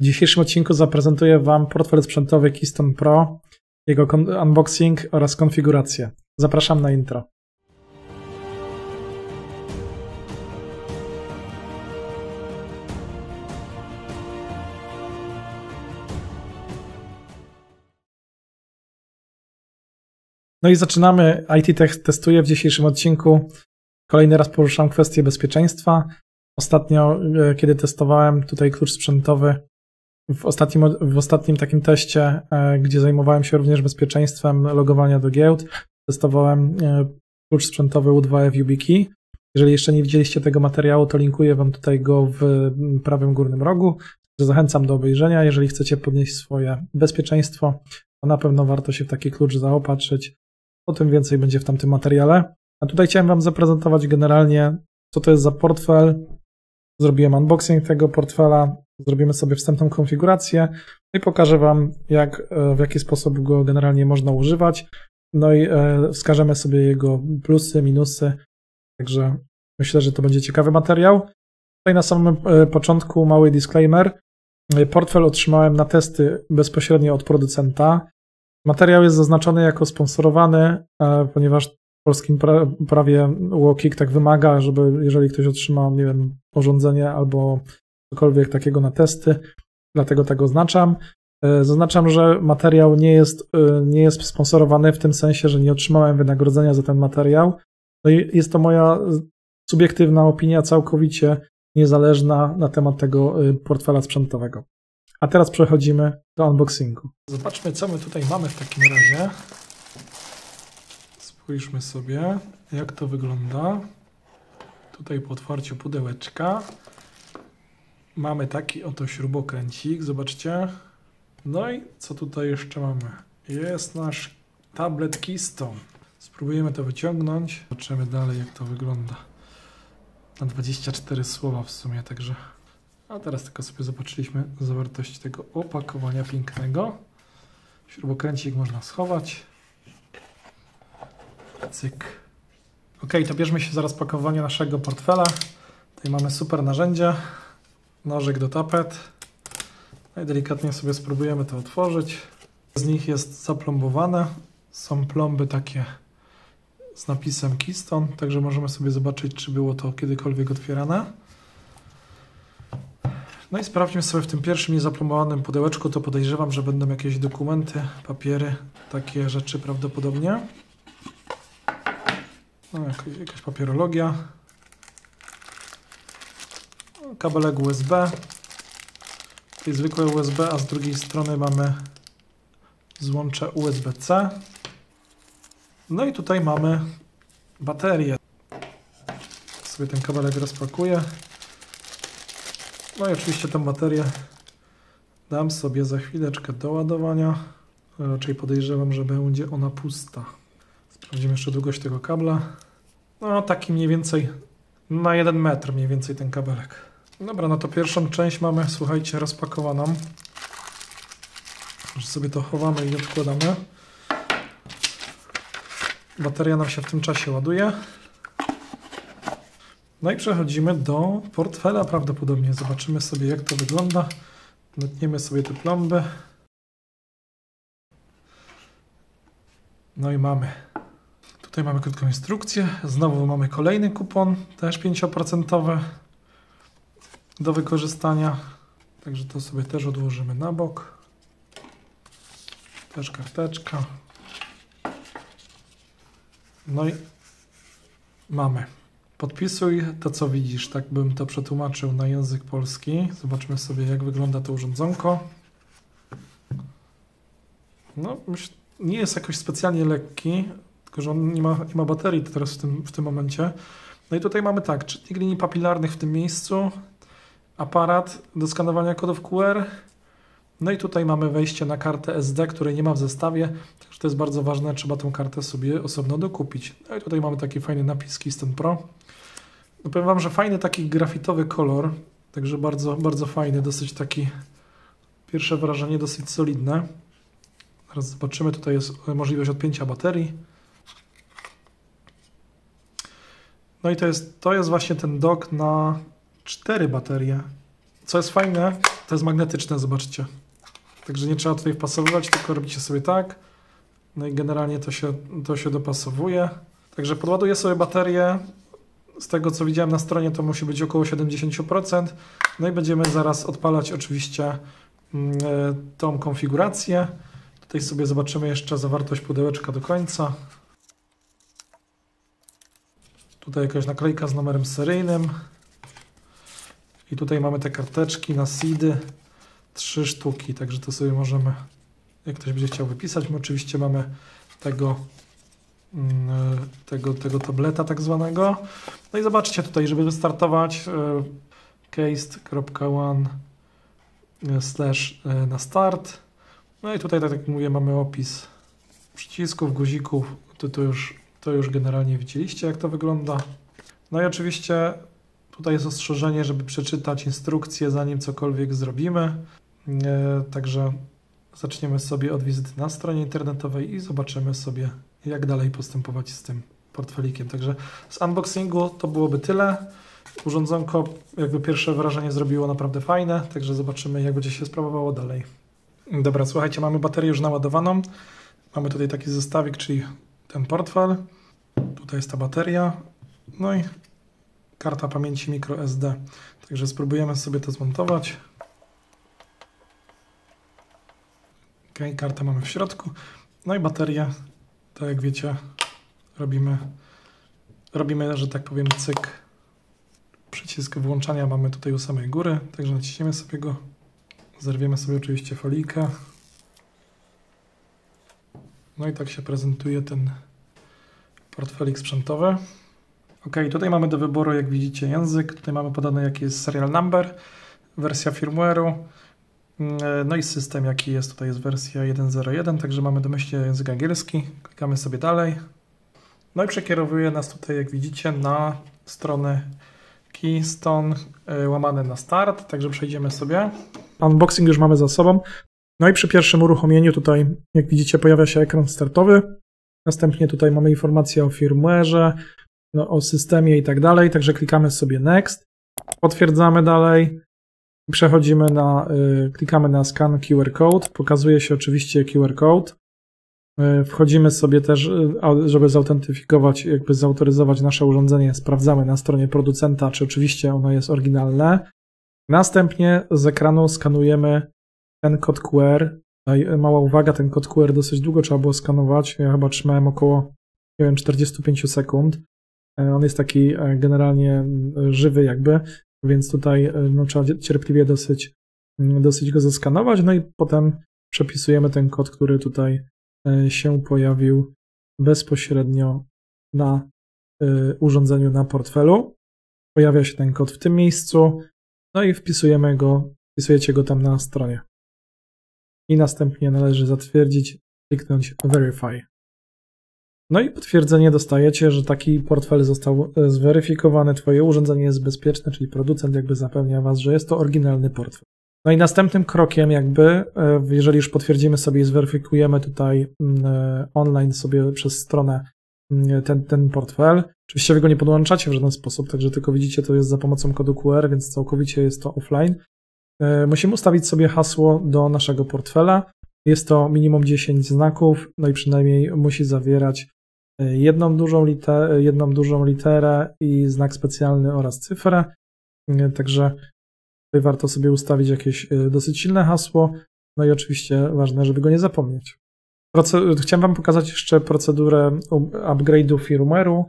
W dzisiejszym odcinku zaprezentuję Wam portfel sprzętowy Keystone Pro, jego unboxing oraz konfigurację. Zapraszam na intro. No i zaczynamy. IT Tech testuje w dzisiejszym odcinku. Kolejny raz poruszam kwestię bezpieczeństwa. Ostatnio, kiedy testowałem tutaj klucz sprzętowy, w ostatnim takim teście, gdzie zajmowałem się również bezpieczeństwem logowania do giełd, testowałem klucz sprzętowy U2F YubiKey. Jeżeli jeszcze nie widzieliście tego materiału, to linkuję Wam tutaj go w prawym górnym rogu. Zachęcam do obejrzenia. Jeżeli chcecie podnieść swoje bezpieczeństwo, to na pewno warto się w taki klucz zaopatrzyć. O tym więcej będzie w tamtym materiale. A tutaj chciałem Wam zaprezentować generalnie, co to jest za portfel. Zrobiłem unboxing tego portfela, zrobimy sobie wstępną konfigurację i pokażę Wam, w jaki sposób go generalnie można używać. No i wskażemy sobie jego plusy, minusy, także myślę, że to będzie ciekawy materiał. Tutaj na samym początku mały disclaimer. Portfel otrzymałem na testy bezpośrednio od producenta. Materiał jest zaznaczony jako sponsorowany, ponieważ w polskim prawie UOKiK tak wymaga, żeby jeżeli ktoś otrzyma, nie wiem, urządzenie albo cokolwiek takiego na testy, dlatego tak oznaczam. Zaznaczam, że materiał nie jest sponsorowany w tym sensie, że nie otrzymałem wynagrodzenia za ten materiał. No i jest to moja subiektywna opinia, całkowicie niezależna na temat tego portfela sprzętowego. A teraz przechodzimy do unboxingu. Zobaczmy, co my tutaj mamy w takim razie. Spójrzmy sobie, jak to wygląda. Tutaj po otwarciu pudełeczka mamy taki oto śrubokręcik, zobaczcie. No i co tutaj jeszcze mamy? Jest nasz tablet Keystone. Spróbujemy to wyciągnąć. Zobaczymy dalej, jak to wygląda. Na 24 słowa w sumie, także... A teraz tylko sobie zobaczyliśmy zawartość tego opakowania pięknego. Śrubokręcik można schować. Cyk. Ok, to bierzmy się za rozpakowanie naszego portfela. Tutaj mamy super narzędzie. Nożyk do tapet. No i delikatnie sobie spróbujemy to otworzyć. Z nich jest zaplombowane. Są plomby takie z napisem Keystone, także możemy sobie zobaczyć, czy było to kiedykolwiek otwierane. No i sprawdźmy sobie w tym pierwszym niezaplombowanym pudełeczku, to podejrzewam, że będą jakieś dokumenty, papiery, takie rzeczy prawdopodobnie. No, jakaś papierologia. Kabelek USB. Tutaj zwykłe USB, a z drugiej strony mamy złącze USB-C. No i tutaj mamy baterię. Sobie ten kabelek rozpakuję. No i oczywiście tę baterię dam sobie za chwileczkę do ładowania. Raczej podejrzewam, że będzie ona pusta. Sprawdzimy jeszcze długość tego kabla. No taki mniej więcej na 1 metr mniej więcej ten kabelek. Dobra, no to pierwszą część mamy, słuchajcie, rozpakowaną. Już sobie to chowamy i odkładamy. Bateria nam się w tym czasie ładuje. No i przechodzimy do portfela prawdopodobnie. Zobaczymy sobie, jak to wygląda. Natniemy sobie te plomby. No i mamy. Tutaj mamy krótką instrukcję. Znowu mamy kolejny kupon, też 5% do wykorzystania. Także to sobie też odłożymy na bok. Też karteczka. No i mamy. Podpisuj to, co widzisz. Tak bym to przetłumaczył na język polski. Zobaczmy sobie, jak wygląda to urządzonko. No, nie jest jakoś specjalnie lekki, tylko że on nie ma baterii teraz w tym momencie. No i tutaj mamy tak, czytnik linii papilarnych w tym miejscu, aparat do skanowania kodów QR. No i tutaj mamy wejście na kartę SD, której nie ma w zestawie, także to jest bardzo ważne, trzeba tę kartę sobie osobno dokupić. No i tutaj mamy taki fajny napis Keystone Pro. No powiem Wam, że fajny taki grafitowy kolor, także bardzo, bardzo fajny, dosyć taki, pierwsze wrażenie dosyć solidne. Teraz zobaczymy, tutaj jest możliwość odpięcia baterii. No i to jest właśnie ten dock na 4 baterie. Co jest fajne, To jest magnetyczne, zobaczcie. Także nie trzeba tutaj wpasowywać, tylko robicie sobie tak. No i generalnie to się dopasowuje. Także podładuję sobie baterię. Z tego co widziałem na stronie, to musi być około 70%. No i będziemy zaraz odpalać oczywiście tą konfigurację. Tutaj sobie zobaczymy jeszcze zawartość pudełeczka do końca. Tutaj jakaś naklejka z numerem seryjnym. I tutaj mamy te karteczki na seedy. 3 sztuki, także to sobie możemy, jak ktoś będzie chciał wypisać. My oczywiście mamy tego tableta tak zwanego. No i zobaczcie tutaj, żeby wystartować cased.one / na start. No i tutaj, tak jak mówię, mamy opis przycisków, guzików. To już generalnie widzieliście, jak to wygląda. No i oczywiście tutaj jest ostrzeżenie, żeby przeczytać instrukcję, zanim cokolwiek zrobimy. Także zaczniemy sobie od wizyty na stronie internetowej i zobaczymy sobie, jak dalej postępować z tym portfelikiem. Także z unboxingu to byłoby tyle. Urządzonko, jakby pierwsze wrażenie zrobiło naprawdę fajne, także zobaczymy, jak będzie się sprawowało dalej. Dobra, słuchajcie, mamy baterię już naładowaną. Mamy tutaj taki zestawik, czyli ten portfel. Tutaj jest ta bateria. No i karta pamięci microSD. Także spróbujemy sobie to zmontować. Ok, kartę mamy w środku. No i baterię, tak jak wiecie, robimy, że tak powiem, cyk. Przycisk włączania mamy tutaj u samej góry, także naciśniemy sobie go. Zerwiemy sobie oczywiście folijkę. No i tak się prezentuje ten portfelik sprzętowy. Ok, tutaj mamy do wyboru, jak widzicie, język. Tutaj mamy podane, jaki jest serial number, wersja firmware'u. No i system, jaki jest. Tutaj jest wersja 1.0.1, także mamy domyślnie język angielski. Klikamy sobie dalej. No i przekierowuje nas tutaj, jak widzicie, na stronę Keystone łamane na start. Także przejdziemy sobie. Unboxing już mamy za sobą. No i przy pierwszym uruchomieniu tutaj, jak widzicie, pojawia się ekran startowy. Następnie tutaj mamy informację o firmware'ze, o systemie i tak dalej. Także klikamy sobie Next. Potwierdzamy dalej. Przechodzimy klikamy na Scan QR Code. Pokazuje się oczywiście QR Code. Wchodzimy sobie też, żeby zautentyfikować, jakby zautoryzować nasze urządzenie. Sprawdzamy na stronie producenta, czy oczywiście ono jest oryginalne. Następnie z ekranu skanujemy ten kod QR. Tutaj mała uwaga, ten kod QR dosyć długo trzeba było skanować. Ja chyba trzymałem około, nie wiem, 45 sekund. On jest taki generalnie żywy jakby, więc tutaj no, trzeba cierpliwie dosyć go zeskanować. No i potem przepisujemy ten kod, który tutaj się pojawił bezpośrednio na urządzeniu, na portfelu. Pojawia się ten kod w tym miejscu, no i wpisujecie go tam na stronie. I następnie należy zatwierdzić, kliknąć Verify. No i potwierdzenie dostajecie, że taki portfel został zweryfikowany, Twoje urządzenie jest bezpieczne, czyli producent jakby zapewnia Was, że jest to oryginalny portfel. No i następnym krokiem jakby, jeżeli już potwierdzimy sobie i zweryfikujemy tutaj online sobie przez stronę ten portfel, oczywiście Wy go nie podłączacie w żaden sposób, także tylko widzicie, to jest za pomocą kodu QR, więc całkowicie jest to offline. Musimy ustawić sobie hasło do naszego portfela. Jest to minimum 10 znaków, no i przynajmniej musi zawierać jedną dużą literę i znak specjalny oraz cyfrę. Także tutaj warto sobie ustawić jakieś dosyć silne hasło. No i oczywiście ważne, żeby go nie zapomnieć. Chciałem Wam pokazać jeszcze procedurę upgrade'u firmware'u.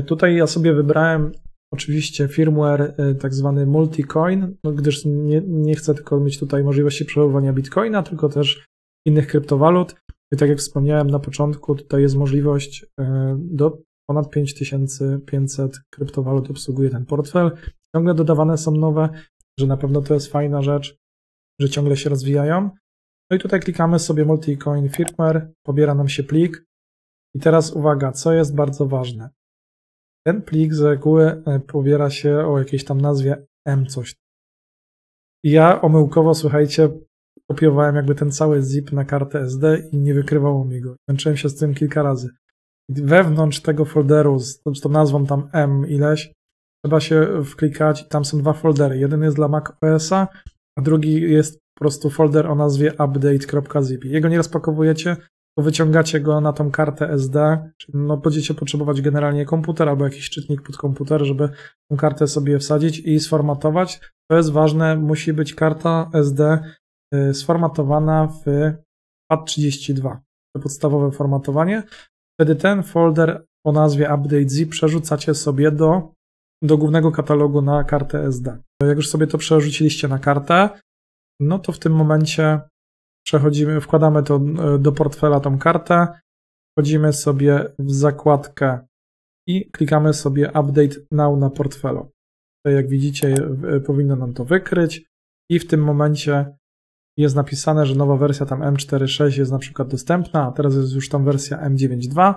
Tutaj ja sobie wybrałem oczywiście firmware tak zwany multi-coin, no gdyż nie chcę tylko mieć tutaj możliwości przechowywania bitcoina, tylko też innych kryptowalut. I tak jak wspomniałem na początku, tutaj jest możliwość do ponad 5500 kryptowalut obsługuje ten portfel. Ciągle dodawane są nowe, że na pewno to jest fajna rzecz, że ciągle się rozwijają. No i tutaj klikamy sobie multi-coin firmware, pobiera nam się plik. I teraz uwaga, co jest bardzo ważne. Ten plik z reguły pobiera się o jakiejś tam nazwie M coś. I ja omyłkowo, słuchajcie, kopiowałem jakby ten cały zip na kartę SD i nie wykrywało mi go. Męczyłem się z tym kilka razy. I wewnątrz tego folderu z tą nazwą tam M ileś trzeba się wklikać i tam są 2 foldery. Jeden jest dla Mac OS-a, a drugi jest po prostu folder o nazwie update.zip. Jego nie rozpakowujecie, to wyciągacie go na tą kartę SD, czyli no będziecie potrzebować generalnie komputer albo jakiś czytnik pod komputer, żeby tą kartę sobie wsadzić i sformatować. To jest ważne, musi być karta SD sformatowana w FAT32. To podstawowe formatowanie. Wtedy ten folder o nazwie update.zip przerzucacie sobie do głównego katalogu na kartę SD. Jak już sobie to przerzuciliście na kartę, no to w tym momencie wkładamy to do portfela tą kartę, wchodzimy sobie w zakładkę i klikamy sobie Update Now na portfelu. Tutaj jak widzicie powinno nam to wykryć i w tym momencie jest napisane, że nowa wersja tam M4.6 jest na przykład dostępna, a teraz jest już tam wersja M9.2.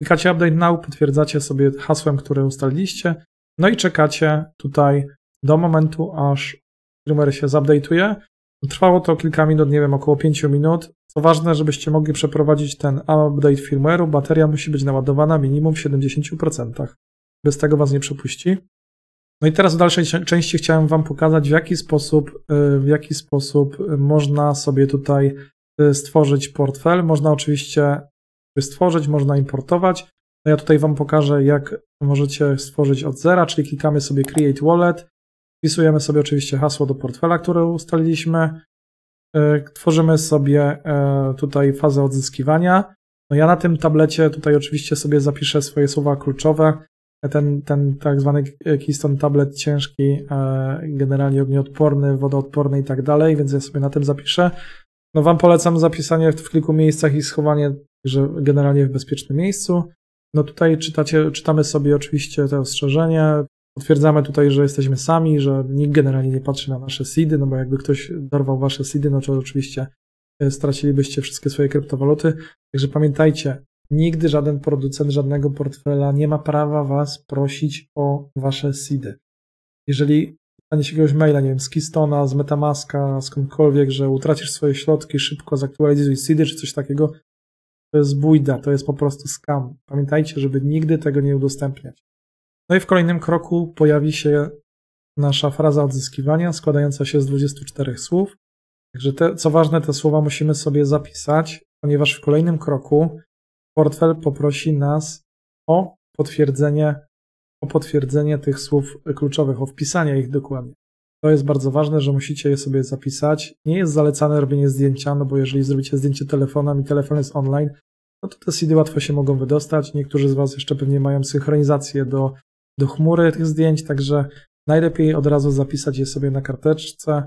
Klikacie Update Now, potwierdzacie sobie hasłem, które ustaliliście, no i czekacie tutaj do momentu, aż firmware się zupdate'uje. Trwało to kilka minut, nie wiem, około 5 minut. Co ważne, żebyście mogli przeprowadzić ten update firmware'u, bateria musi być naładowana minimum w 70%. Bez tego was nie przepuści. No i teraz w dalszej części chciałem wam pokazać, w jaki sposób można sobie tutaj stworzyć portfel. Można oczywiście stworzyć, można importować. No ja tutaj wam pokażę, jak możecie stworzyć od zera, czyli klikamy sobie Create Wallet. Wpisujemy sobie oczywiście hasło do portfela, które ustaliliśmy. Tworzymy sobie tutaj fazę odzyskiwania. No ja na tym tablecie tutaj oczywiście sobie zapiszę swoje słowa kluczowe. Ten tak zwany Keystone tablet ciężki, generalnie ognioodporny, wodoodporny i tak dalej, więc ja sobie na tym zapiszę. No wam polecam zapisanie w kilku miejscach i schowanie że generalnie w bezpiecznym miejscu. No tutaj czytamy sobie oczywiście te ostrzeżenie. Potwierdzamy tutaj, że jesteśmy sami, że nikt generalnie nie patrzy na nasze seedy, no bo jakby ktoś dorwał wasze seedy, no to oczywiście stracilibyście wszystkie swoje kryptowaluty. Także pamiętajcie, nigdy żaden producent żadnego portfela nie ma prawa was prosić o wasze seedy. Jeżeli dostaniecie jakiegoś maila, nie wiem, z Keystona, z Metamaska, skądkolwiek, że utracisz swoje środki, szybko zaktualizuj seedy czy coś takiego, to jest bójda, to jest po prostu scam. Pamiętajcie, żeby nigdy tego nie udostępniać. No i w kolejnym kroku pojawi się nasza fraza odzyskiwania składająca się z 24 słów. Także co ważne, te słowa musimy sobie zapisać, ponieważ w kolejnym kroku portfel poprosi nas o potwierdzenie tych słów kluczowych, o wpisanie ich dokładnie. To jest bardzo ważne, że musicie je sobie zapisać. Nie jest zalecane robienie zdjęcia, no bo jeżeli zrobicie zdjęcie telefonem i telefon jest online, no to te seedy łatwo się mogą wydostać. Niektórzy z was jeszcze pewnie mają synchronizację do chmury tych zdjęć, także najlepiej od razu zapisać je sobie na karteczce.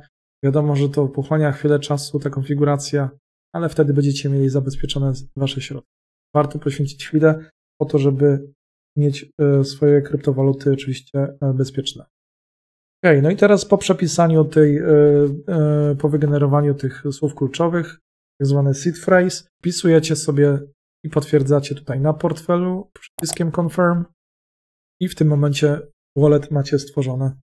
Wiadomo, że to pochłania chwilę czasu, ta konfiguracja, ale wtedy będziecie mieli zabezpieczone wasze środki. Warto poświęcić chwilę po to, żeby mieć swoje kryptowaluty oczywiście bezpieczne. Ok, no i teraz po przepisaniu po wygenerowaniu tych słów kluczowych, tak zwany seed phrase, wpisujecie sobie i potwierdzacie tutaj na portfelu przyciskiem confirm i w tym momencie wallet macie stworzone.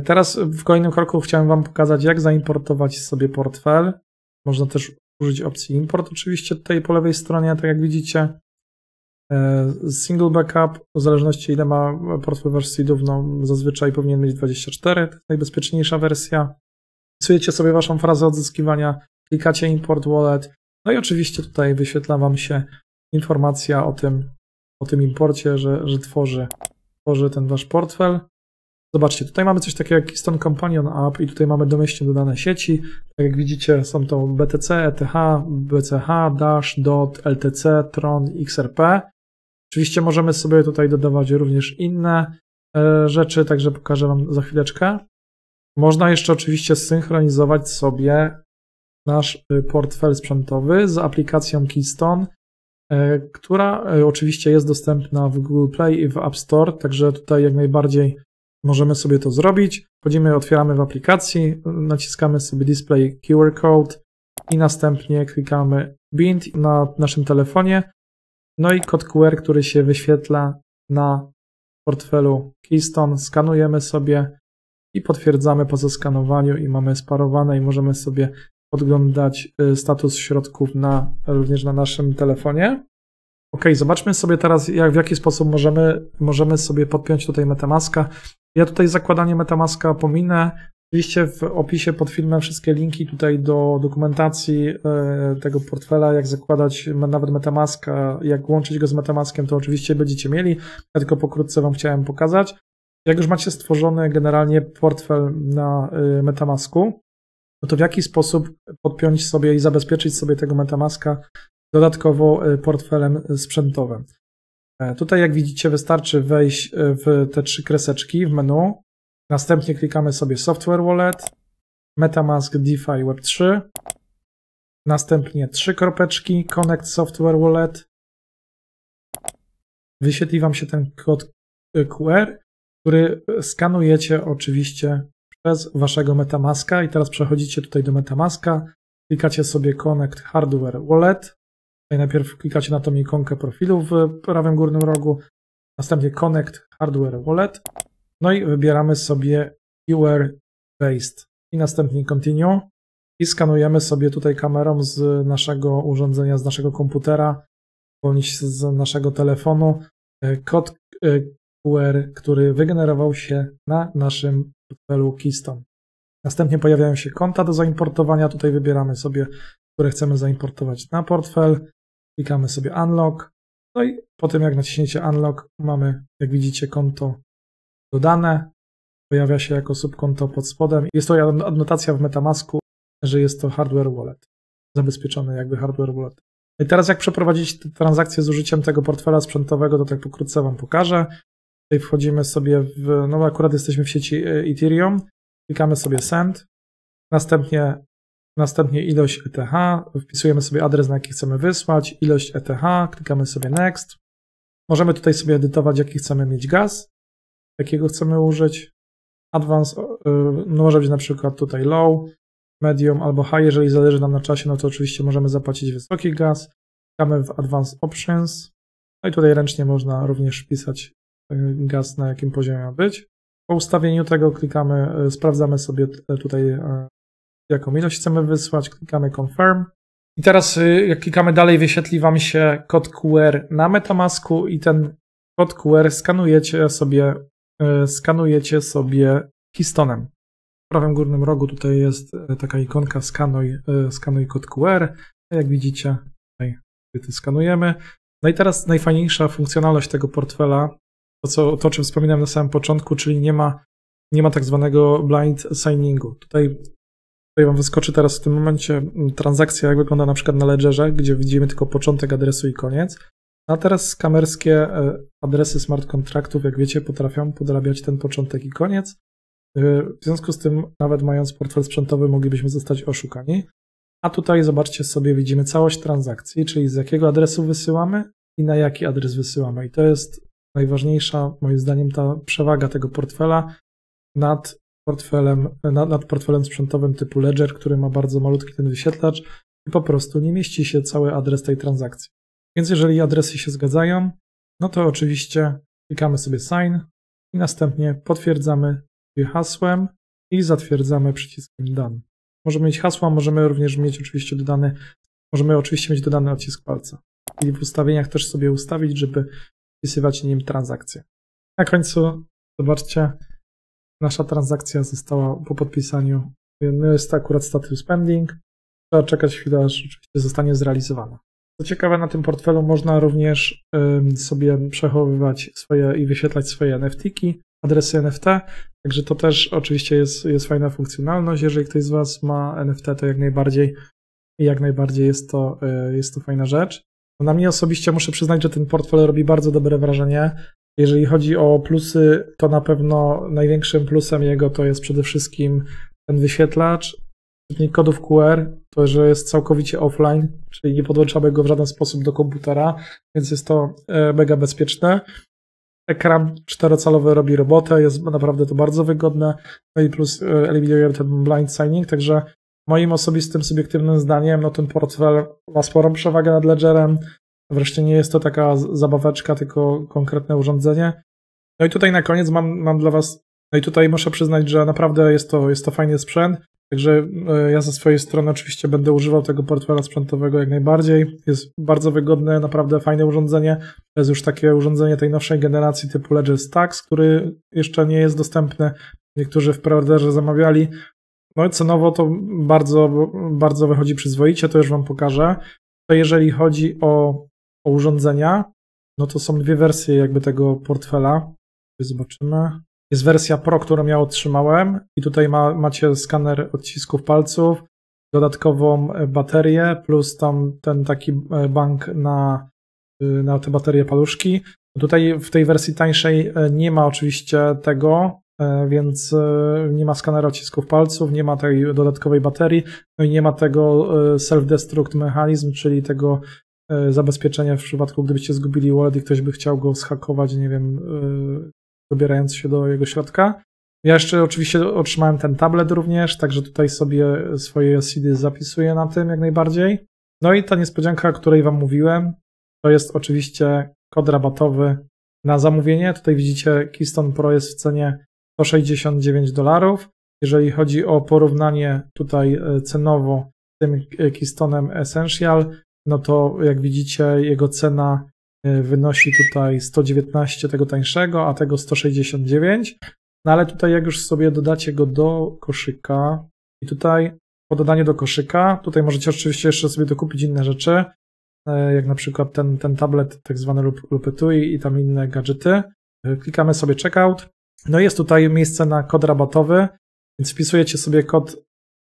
Teraz w kolejnym kroku chciałem wam pokazać, jak zaimportować sobie portfel. Można też użyć opcji import oczywiście tutaj po lewej stronie, tak jak widzicie. Single backup, w zależności ile ma portfel wasz seedów, no zazwyczaj powinien mieć 24, to jest najbezpieczniejsza wersja. Wpisujecie sobie waszą frazę odzyskiwania, klikacie import wallet, no i oczywiście tutaj wyświetla wam się informacja o tym imporcie, że tworzy ten wasz portfel. Zobaczcie, tutaj mamy coś takiego jak Keystone Companion App i tutaj mamy domyślnie dodane sieci. Tak jak widzicie, są to BTC, ETH, BCH, Dash, DOT, LTC, Tron, XRP. Oczywiście możemy sobie tutaj dodawać również inne rzeczy, także pokażę wam za chwileczkę. Można jeszcze oczywiście zsynchronizować sobie nasz portfel sprzętowy z aplikacją Keystone, która oczywiście jest dostępna w Google Play i w App Store, także tutaj jak najbardziej możemy sobie to zrobić. Wchodzimy, otwieramy w aplikacji, naciskamy sobie Display QR Code i następnie klikamy Bind na naszym telefonie. No i kod QR, który się wyświetla na portfelu Keystone, skanujemy sobie i potwierdzamy po zeskanowaniu i mamy sparowane i możemy sobie podglądać status środków również na naszym telefonie. Ok, zobaczmy sobie teraz, w jaki sposób możemy sobie podpiąć tutaj Metamaska. Ja tutaj zakładanie Metamaska pominę. Oczywiście w opisie pod filmem wszystkie linki tutaj do dokumentacji tego portfela, jak zakładać nawet MetaMaska, jak łączyć go z MetaMaskiem, to oczywiście będziecie mieli. Ja tylko pokrótce Wam chciałem pokazać. Jak już macie stworzony generalnie portfel na MetaMasku, no to w jaki sposób podpiąć sobie i zabezpieczyć sobie tego MetaMaska dodatkowo portfelem sprzętowym. Tutaj jak widzicie wystarczy wejść w te 3 kreseczki w menu. Następnie klikamy sobie Software Wallet, MetaMask DeFi Web3, następnie 3 kropeczki, Connect Software Wallet. Wyświetli Wam się ten kod QR, który skanujecie oczywiście przez Waszego MetaMaska i teraz przechodzicie tutaj do MetaMaska, klikacie sobie Connect Hardware Wallet. Tutaj najpierw klikacie na tą ikonkę profilu w prawym górnym rogu, następnie Connect Hardware Wallet. No i wybieramy sobie QR Based i następnie Continue i skanujemy sobie tutaj kamerą z naszego urządzenia, z naszego komputera bądź z naszego telefonu kod QR, który wygenerował się na naszym portfelu Keystone. Następnie pojawiają się konta do zaimportowania. Tutaj wybieramy sobie, które chcemy zaimportować na portfel. Klikamy sobie Unlock. No i po tym jak naciśniecie Unlock mamy, jak widzicie, konto dodane, pojawia się jako subkonto pod spodem. Jest to adnotacja w MetaMasku, że jest to hardware wallet, zabezpieczony jakby hardware wallet. I teraz jak przeprowadzić tę transakcję z użyciem tego portfela sprzętowego, to tak pokrótce Wam pokażę. Tutaj wchodzimy sobie no akurat jesteśmy w sieci Ethereum, klikamy sobie Send, następnie ilość ETH, wpisujemy sobie adres, na jaki chcemy wysłać, ilość ETH, klikamy sobie Next. Możemy tutaj sobie edytować, jaki chcemy mieć gaz, jakiego chcemy użyć. Advance no może być na przykład tutaj low, medium albo high, jeżeli zależy nam na czasie, no to oczywiście możemy zapłacić wysoki gaz. Klikamy w Advanced Options. No i tutaj ręcznie można również wpisać gaz, na jakim poziomie ma być. Po ustawieniu tego klikamy, sprawdzamy sobie tutaj jaką ilość chcemy wysłać, klikamy Confirm. I teraz jak klikamy dalej, wyświetli Wam się kod QR na MetaMasku i ten kod QR skanujecie sobie Keystone'em. W prawym górnym rogu tutaj jest taka ikonka skanuj kod QR. Jak widzicie, tutaj skanujemy. No i teraz najfajniejsza funkcjonalność tego portfela, to o czym wspominałem na samym początku, czyli nie ma tak zwanego blind signingu. Tutaj Wam wyskoczy teraz w tym momencie transakcja, jak wygląda na przykład na Ledgerze, gdzie widzimy tylko początek adresu i koniec. A teraz skamerskie adresy smart kontraktów, jak wiecie, potrafią podrabiać ten początek i koniec. W związku z tym, nawet mając portfel sprzętowy, moglibyśmy zostać oszukani. A tutaj zobaczcie sobie, widzimy całość transakcji, czyli z jakiego adresu wysyłamy i na jaki adres wysyłamy. I to jest najważniejsza, moim zdaniem, ta przewaga tego portfela nad portfelem sprzętowym typu Ledger, który ma bardzo malutki ten wyświetlacz i po prostu nie mieści się cały adres tej transakcji. Więc jeżeli adresy się zgadzają, no to oczywiście klikamy sobie Sign i następnie potwierdzamy hasłem i zatwierdzamy przyciskiem Done. Możemy mieć hasła, możemy również mieć oczywiście mieć dodany odcisk palca. I w ustawieniach też sobie ustawić, żeby wpisywać nim transakcję. Na końcu zobaczcie, nasza transakcja została po podpisaniu, no jest to akurat status pending. Trzeba czekać chwilę, aż oczywiście zostanie zrealizowana. Co ciekawe, na tym portfelu można również sobie przechowywać i wyświetlać swoje NFT-ki, adresy NFT, także to też oczywiście jest fajna funkcjonalność. Jeżeli ktoś z Was ma NFT, to jak najbardziej jest to fajna rzecz. Na mnie osobiście muszę przyznać, że ten portfel robi bardzo dobre wrażenie. Jeżeli chodzi o plusy, to na pewno największym plusem jego to jest przede wszystkim ten wyświetlacz, czytnik kodów QR, to, że jest całkowicie offline, czyli nie podłączamy go w żaden sposób do komputera, więc jest to mega bezpieczne. Ekran 4-calowy robi robotę, jest naprawdę to bardzo wygodne, no i plus eliminuje ten blind signing, także moim osobistym, subiektywnym zdaniem, no ten portfel ma sporą przewagę nad Ledgerem, wreszcie nie jest to taka zabaweczka, tylko konkretne urządzenie. No i tutaj na koniec mam dla Was, no i tutaj muszę przyznać, że naprawdę jest to fajny sprzęt, także ja ze swojej strony oczywiście będę używał tego portfela sprzętowego jak najbardziej. Jest bardzo wygodne, naprawdę fajne urządzenie. To jest już takie urządzenie tej nowszej generacji typu Ledger Stacks, który jeszcze nie jest dostępny. niektórzy w preorderze zamawiali. No cenowo to bardzo wychodzi przyzwoicie, to już Wam pokażę. To jeżeli chodzi o urządzenia, no to są dwie wersje jakby tego portfela. Zobaczymy. Jest wersja Pro, którą ja otrzymałem i tutaj macie skaner odcisków palców, dodatkową baterię plus tam ten taki bank na te baterie paluszki. Tutaj w tej wersji tańszej nie ma oczywiście tego, więc nie ma skanera odcisków palców, nie ma tej dodatkowej baterii, no i nie ma tego self-destruct mechanizm, czyli tego zabezpieczenia w przypadku, gdybyście zgubili wallet i ktoś by chciał go zhakować, nie wiem, dobierając się do jego środka. Ja jeszcze oczywiście otrzymałem ten tablet również, także tutaj sobie swoje seedy zapisuję na tym jak najbardziej. No i ta niespodzianka, o której Wam mówiłem, to jest oczywiście kod rabatowy na zamówienie. Tutaj widzicie, Keystone Pro jest w cenie $169. Jeżeli chodzi o porównanie tutaj cenowo z tym Keystone'em Essential, no to jak widzicie jego cena wynosi tutaj 119 tego tańszego, a tego 169. No ale tutaj jak już sobie dodacie go do koszyka i tutaj po dodaniu do koszyka, tutaj możecie oczywiście jeszcze sobie dokupić inne rzeczy, jak na przykład ten tablet tak zwany lub etui i tam inne gadżety. Klikamy sobie checkout. No jest tutaj miejsce na kod rabatowy, więc wpisujecie sobie kod,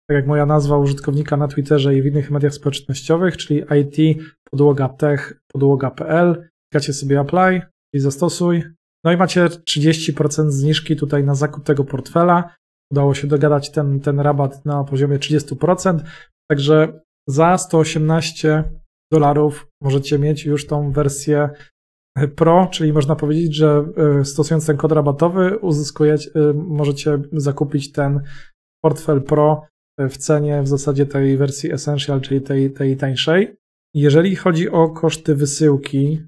tak jak moja nazwa użytkownika na Twitterze i w innych mediach społecznościowych, czyli it.podłoga.pl. Klikacie sobie apply i zastosuj. No i macie 30% zniżki tutaj na zakup tego portfela. Udało się dogadać ten rabat na poziomie 30%. Także za $118 możecie mieć już tą wersję Pro, czyli można powiedzieć, że stosując ten kod rabatowy możecie zakupić ten portfel Pro w cenie w zasadzie tej wersji Essential, czyli tej tańszej. Jeżeli chodzi o koszty wysyłki,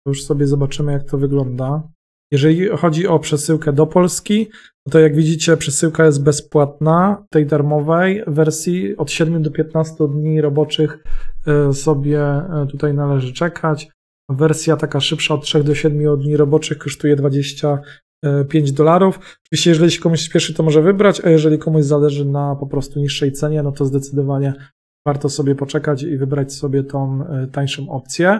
to już sobie zobaczymy, jak to wygląda. Jeżeli chodzi o przesyłkę do Polski, to jak widzicie, przesyłka jest bezpłatna tej darmowej wersji. Od 7 do 15 dni roboczych sobie tutaj należy czekać. Wersja taka szybsza od 3 do 7 dni roboczych kosztuje $25. Oczywiście jeżeli się komuś spieszy, to może wybrać, a jeżeli komuś zależy na po prostu niższej cenie, no to zdecydowanie warto sobie poczekać i wybrać sobie tą tańszą opcję.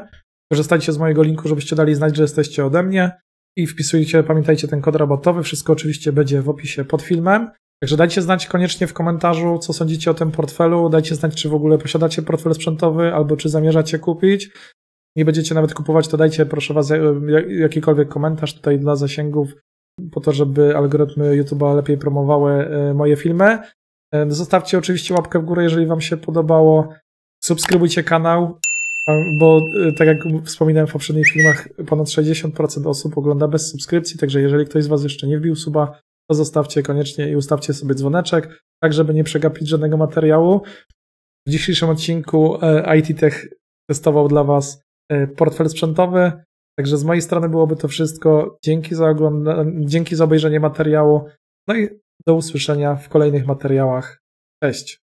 Korzystajcie z mojego linku, żebyście dali znać, że jesteście ode mnie i wpisujcie, pamiętajcie, ten kod rabatowy. Wszystko oczywiście będzie w opisie pod filmem. Także dajcie znać koniecznie w komentarzu, co sądzicie o tym portfelu. Dajcie znać, czy w ogóle posiadacie portfel sprzętowy albo czy zamierzacie kupić. Nie będziecie nawet kupować, to dajcie proszę Was jakikolwiek komentarz tutaj dla zasięgów, po to, żeby algorytmy YouTube'a lepiej promowały moje filmy. Zostawcie oczywiście łapkę w górę, jeżeli Wam się podobało. Subskrybujcie kanał, bo tak jak wspominałem w poprzednich filmach, ponad 60% osób ogląda bez subskrypcji, także jeżeli ktoś z Was jeszcze nie wbił suba, to zostawcie koniecznie i ustawcie sobie dzwoneczek, tak żeby nie przegapić żadnego materiału. W dzisiejszym odcinku IT Tech testował dla Was portfel sprzętowy, także z mojej strony byłoby to wszystko. Dzięki za obejrzenie materiału, no i do usłyszenia w kolejnych materiałach. Cześć!